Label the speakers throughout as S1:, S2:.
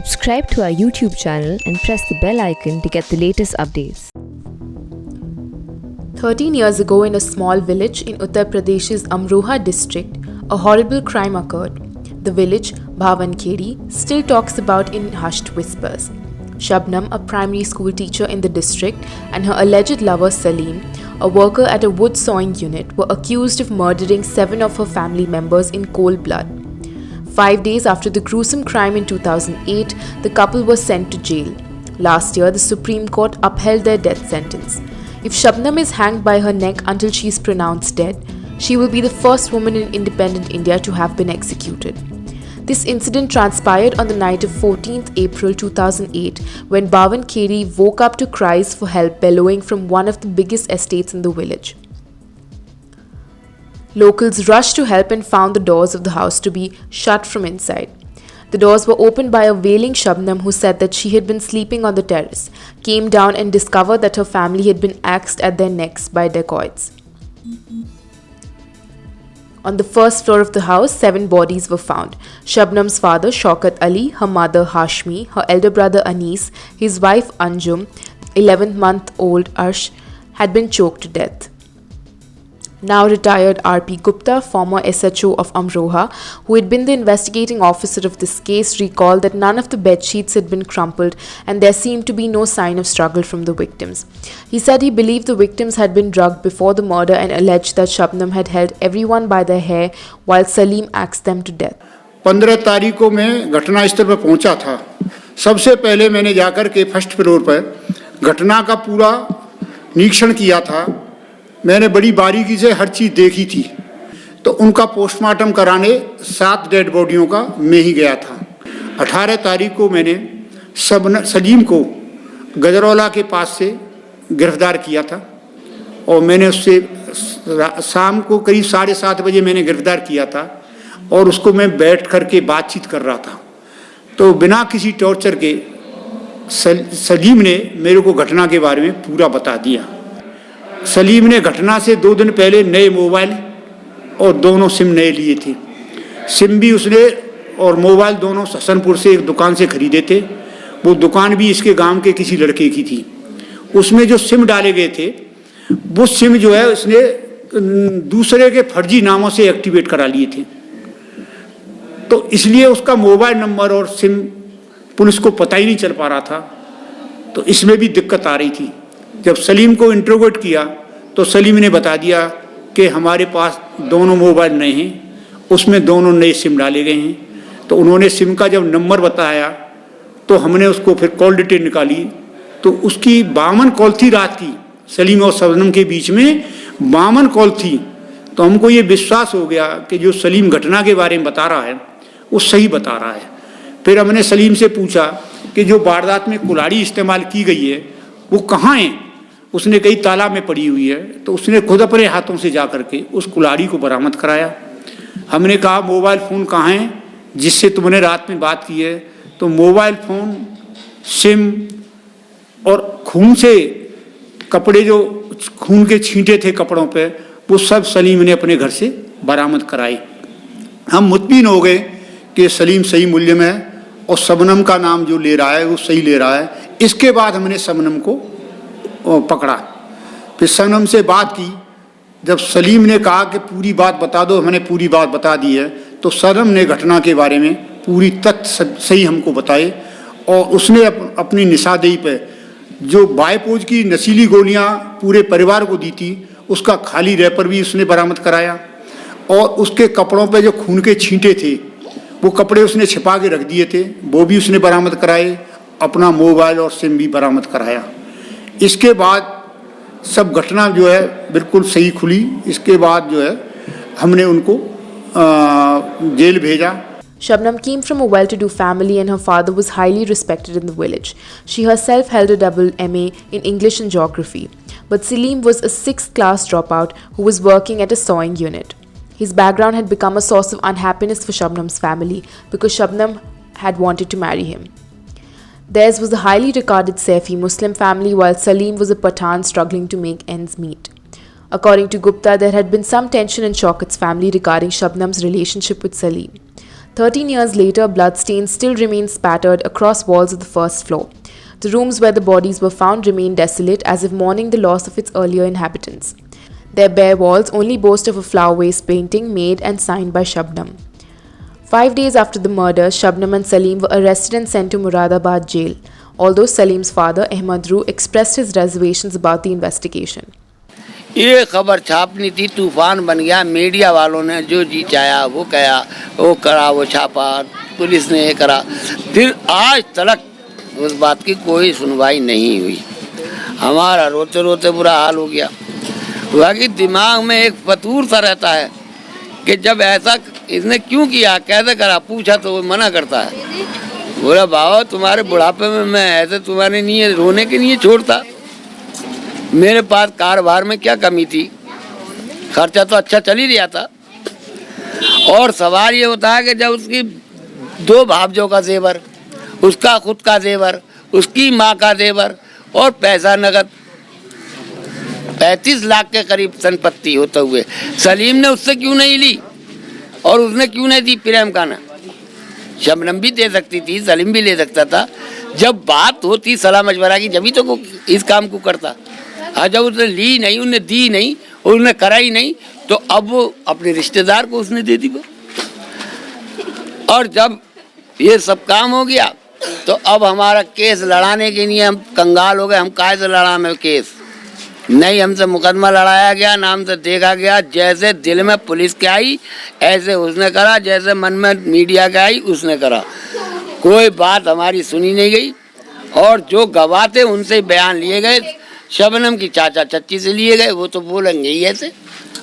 S1: Subscribe to our YouTube channel and press the bell icon to get the latest updates.
S2: 13 years ago, in a small village in Uttar Pradesh's Amroha district, a horrible crime occurred. The village, Bhavankhedi, still talks about in hushed whispers. Shabnam, a primary school teacher in the district, and her alleged lover Salim, a worker at a wood sawing unit, were accused of murdering 7 of her family members in cold blood. 5 days after the gruesome crime in 2008, the couple was sent to jail. Last year, the Supreme Court upheld their death sentence. If Shabnam is hanged by her neck until she is pronounced dead, she will be the first woman in independent India to have been executed. This incident transpired on the night of 14th April 2008 when Bhavankhedi woke up to cries for help bellowing from one of the biggest estates in the village. Locals rushed to help and found the doors of the house to be shut from inside. The doors were opened by a wailing Shabnam who said that she had been sleeping on the terrace, came down and discovered that her family had been axed at their necks by dacoits. On the first floor of the house, 7 bodies were found. Shabnam's father, Shaukat Ali, her mother, Hashmi, her elder brother, Anis, his wife, Anjum, 11-month-old Arsh, had been choked to death. Now retired R.P. Gupta, former SHO of Amroha, who had been the investigating officer of this case, recalled that none of the bedsheets had been crumpled and there seemed to be no sign of struggle from the victims. He said he believed the victims had been drugged before the murder and alleged that Shabnam had held everyone by their hair while Salim axed them to death.
S3: 15 तारीख को मैं घटनास्थल पर पहुंचा था. सबसे पहले मैंने जाकर के फर्स्ट फ्लोर पर घटना का पूरा निरीक्षण किया था. मैंने बड़ी बारीकी से हर चीज़ देखी थी. तो उनका पोस्टमार्टम कराने 7 डेड बॉडियों का मैं ही गया था. 18 तारीख को मैंने सलीम को गजरौला के पास से गिरफ्तार किया था और मैंने उससे शाम को करीब 7:30 बजे मैंने गिरफ्तार किया था और उसको मैं बैठ कर के बातचीत कर रहा था. तो बिना किसी टॉर्चर के सलीम ने मेरे को घटना के बारे में पूरा बता दिया. सलीम ने घटना से 2 दिन पहले नए मोबाइल और दोनों सिम नए लिए थे. सिम भी उसने और मोबाइल दोनों हसनपुर से एक दुकान से खरीदे थे. वो दुकान भी इसके गांव के किसी लड़के की थी. उसमें जो सिम डाले गए थे वो सिम जो है उसने दूसरे के फर्जी नामों से एक्टिवेट करा लिए थे. तो इसलिए उसका मोबाइल नंबर और सिम पुलिस को पता ही नहीं चल पा रहा था. तो इसमें भी दिक्कत आ रही थी. जब सलीम को इंटरोगेट किया तो सलीम ने बता दिया कि हमारे पास दोनों मोबाइल नए हैं, उसमें दोनों नए सिम डाले गए हैं. तो उन्होंने सिम का जब नंबर बताया तो हमने उसको फिर कॉल डिटेल निकाली तो उसकी 52 कॉल थी. रात की सलीम और शबनम के बीच में 52 कॉल थी. तो हमको ये विश्वास हो गया कि जो सलीम घटना के बारे में बता रहा है वो सही बता रहा है. फिर हमने सलीम से पूछा कि जो वारदात में कुल्हाड़ी इस्तेमाल की गई है वो कहाँ है. उसने कई तालाब में पड़ी हुई है. तो उसने खुद अपने हाथों से जा करके उस कुल्हाड़ी को बरामद कराया. हमने कहा मोबाइल फ़ोन कहाँ है जिससे तुमने रात में बात की है. तो मोबाइल फ़ोन, सिम और खून से कपड़े, जो खून के छींटे थे कपड़ों पे, वो सब सलीम ने अपने घर से बरामद कराए. हम मुतमिन हो गए कि सलीम सही मूल्य में है और शबनम का नाम जो ले रहा है वो सही ले रहा है. इसके बाद हमने शबनम को पकड़ा. फिर शबनम से बात की. जब सलीम ने कहा कि पूरी बात बता दो, हमने पूरी बात बता दी है. तो शबनम ने घटना के बारे में पूरी तथ्य सही हमको बताए और उसने अपनी निशानदेही पे जो बायपोज की नशीली गोलियां पूरे परिवार को दी थी उसका खाली रैपर भी उसने बरामद कराया और उसके कपड़ों पे जो खून के छींटे थे वो कपड़े उसने छिपा के रख दिए थे, वो भी उसने बरामद कराए. अपना मोबाइल और सिम भी बरामद कराया. इसके बाद सब घटना जो है बिल्कुल सही खुली. इसके बाद जो है हमने उनको जेल भेजा.
S2: Shabnam came from a well-to-do family and her father was highly respected in the village. She herself held a double MA in English and Geography. But Salim was a 6th class dropout who was working at a sawing unit. His background had become a source of unhappiness for Shabnam's family because Shabnam had wanted to marry him. Theirs was a highly regarded Saifi Muslim family while Salim was a Pathan struggling to make ends meet. According to Gupta, there had been some tension in Shaukat's family regarding Shabnam's relationship with Salim. 13 years later, bloodstains still remain spattered across walls of the first floor. The rooms where the bodies were found remain desolate, as if mourning the loss of its earlier inhabitants. Their bare walls only boast of a flower vase painting made and signed by Shabnam. 5 days after the murder, Shabnam and Salim were arrested and sent to Moradabad jail, although Salim's father, Ahmad Roo, expressed his reservations about the investigation.
S4: ये खबर छापनी थी, तूफान बन गया। Media वालों ने जो जी चाहा वो कहा, वो करा, वो छापा, पुलिस ने ये करा, फिर आज तक उस बात की कोई सुनवाई नहीं हुई। हमारा रोते रोते बुरा हाल हो गया। बाकी दिमाग में एक फतूर सा रहता है कि जब ऐसा इसने क्यों किया, कैसे करा, पूछा तो वो मना करता है। बोला बाबा तुम्हारे बुढ़ापे में मैं ऐसे तुम्हारे नहीं रोने के लिए छोड़ता। मेरे पास कारोबार में क्या कमी थी, खर्चा तो अच्छा चल ही रहा था। और सवाल ये होता है कि जब उसकी 2 भावजों का जेवर, उसका खुद का जेवर, उसकी माँ का जेवर और पैसा नगद 35 लाख के करीब संपत्ति होते हुए सलीम ने उससे क्यों नहीं ली और उसने क्यों नहीं दी प्रेम का ना? शबनम भी दे सकती थी, सलीम भी ले सकता था। जब बात होती सलाह मशवरा की जब तो इस काम को करता। हाँ, जब उसने ली नहीं, उन्हें दी नहीं और उन्हें करा ही नहीं, तो अब वो अपने रिश्तेदार को उसने दे दी वो। और जब ये सब काम हो गया तो अब हमारा केस लड़ाने के लिए हम कंगाल हो गए। हम काहे से लड़ा में केस? नहीं हमसे मुकदमा लड़ाया गया, नाम से देखा गया। जैसे दिल में पुलिस के आई ऐसे उसने करा, जैसे मन में मीडिया के आई उसने करा। कोई बात हमारी सुनी नहीं गई और जो गवाह थे उनसे बयान लिए गए। शबनम की चाचा चच्ची से लिए गए, वो तो बोलेंगे ही ऐसे,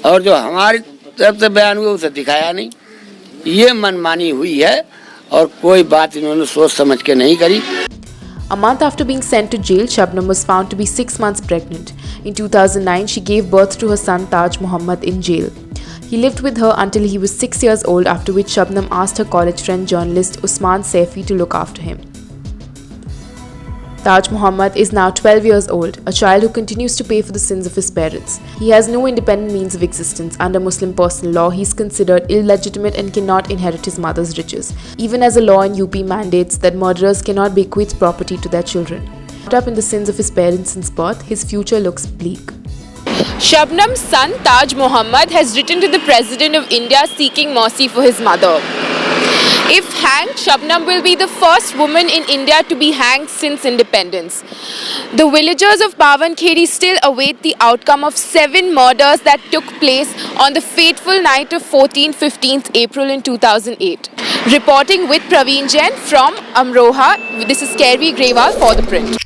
S4: और जो हमारी तरफ से बयान हुए उसे दिखाया नहीं। ये मनमानी हुई है और कोई बात इन्होंने सोच समझ के नहीं करी।
S2: A month after being sent to jail, Shabnam was found to be 6 months pregnant. In 2009, she gave birth to her son Taj Mohammed in jail. He lived with her until he was 6 years old, after which Shabnam asked her college friend journalist Usman Saifi to look after him. Taj Mohammed is now 12 years old, a child who continues to pay for the sins of his parents. He has no independent means of existence. Under Muslim personal law, he is considered illegitimate and cannot inherit his mother's riches, even as a law in UP mandates that murderers cannot bequeath property to their children. Caught up in the sins of his parents since birth, his future looks bleak.
S5: Shabnam's son Taj Mohammed has written to the President of India seeking mercy for his mother. If hanged, Shabnam will be the first woman in India to be hanged since independence. The villagers of Bhavankhedi still await the outcome of 7 murders that took place on the fateful night of 14-15th April in 2008. Reporting with Praveen Jain from Amroha, this is Kairvy, Grewal for ThePrint.